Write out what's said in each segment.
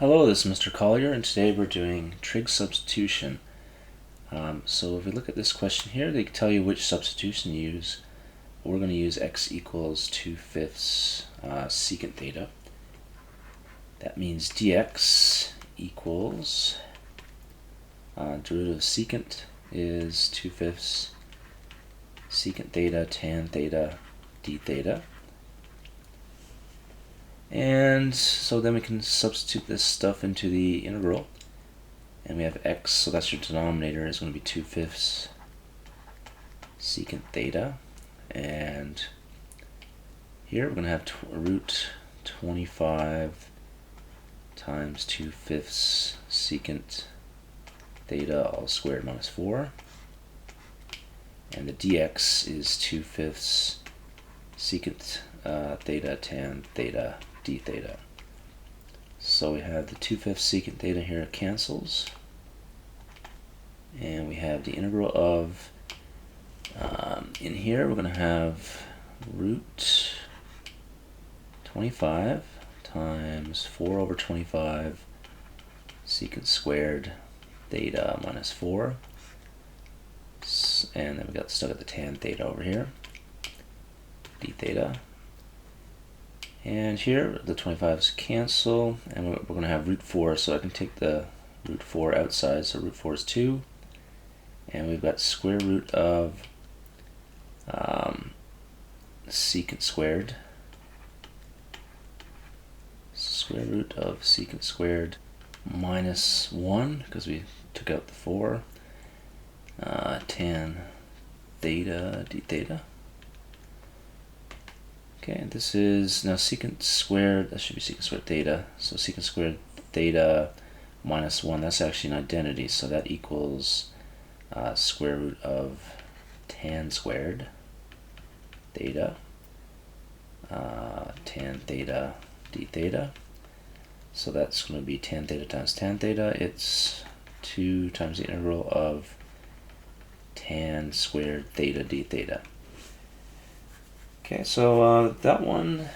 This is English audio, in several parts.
Hello, this is Mr. Collier, and today we're doing trig substitution. So if we look at this question here, they tell you which substitution to use. We're going to use x equals 2/5 secant theta. That means dx equals derivative of secant is 2/5 secant theta tan theta d theta. And so then we can substitute this stuff into the integral, and we have x, so that's your denominator, is going to be 2/5 secant theta, and here we're going to have root 25 times 2/5 secant theta all squared minus 4, and the dx is 2/5 secant theta tan theta d theta. So we have the 2/5 secant theta here cancels, and we have the integral of, in here we're going to have root 25 times 4/25 secant squared theta minus 4, and then we got stuck at the tan theta over here, d theta. And here the 25's cancel, and we're going to have root 4, so I can take the root 4 outside, so root 4 is 2, and we've got square root of secant squared, minus 1, because we took out the 4, tan theta d theta. Okay, this is now secant squared, that should be secant squared theta, so secant squared theta minus 1, that's actually an identity, so that equals square root of tan squared theta, tan theta d theta. So that's going to be tan theta times tan theta, it's 2 times the integral of tan squared theta d theta. Okay, so that one,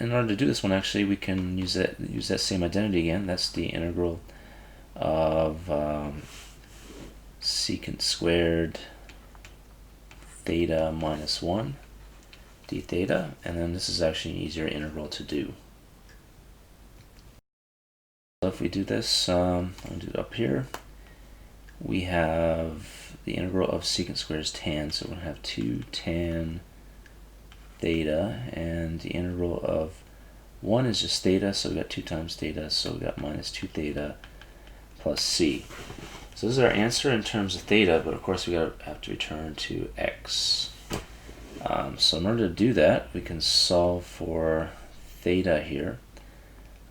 in order to do this one, actually we can use that same identity again. That's the integral of secant squared theta minus 1 d theta, and then this is actually an easier integral to do. So if we do this, I'll do it up here. We have the integral of secant squared is tan, so we're going to have 2 tan theta, and the integral of 1 is just theta, so we got 2 times theta, so we got minus 2 theta plus c. So this is our answer in terms of theta, but of course we have to return to x. So in order to do that, we can solve for theta here.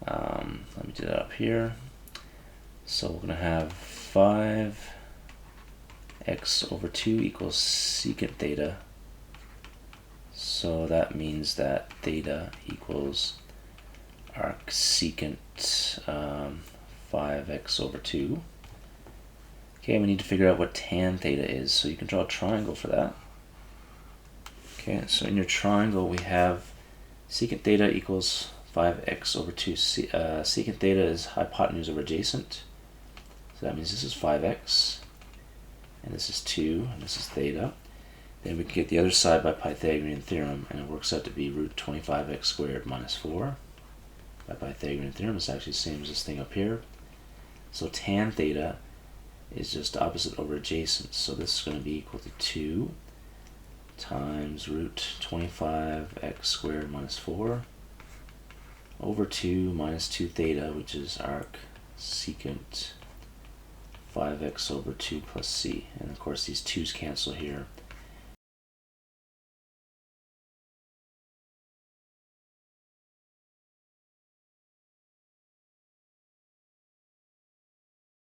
Let me do that up here. So we're going to have 5x over 2 equals secant theta. So that means that theta equals arc secant 5x over 2. Okay, we need to figure out what tan theta is, so you can draw a triangle for that. Okay, so in your triangle we have secant theta equals 5x over 2. Secant theta is hypotenuse over adjacent, so that means this is 5x, and this is 2, and this is theta. Then we can get the other side by Pythagorean theorem, and it works out to be root 25x squared minus 4. By Pythagorean theorem, it's actually the same as this thing up here. So tan theta is just opposite over adjacent, so this is going to be equal to 2 times root 25x squared minus 4 over 2 minus 2 theta, which is arc secant 5x over 2 plus c. And of course these 2's cancel here.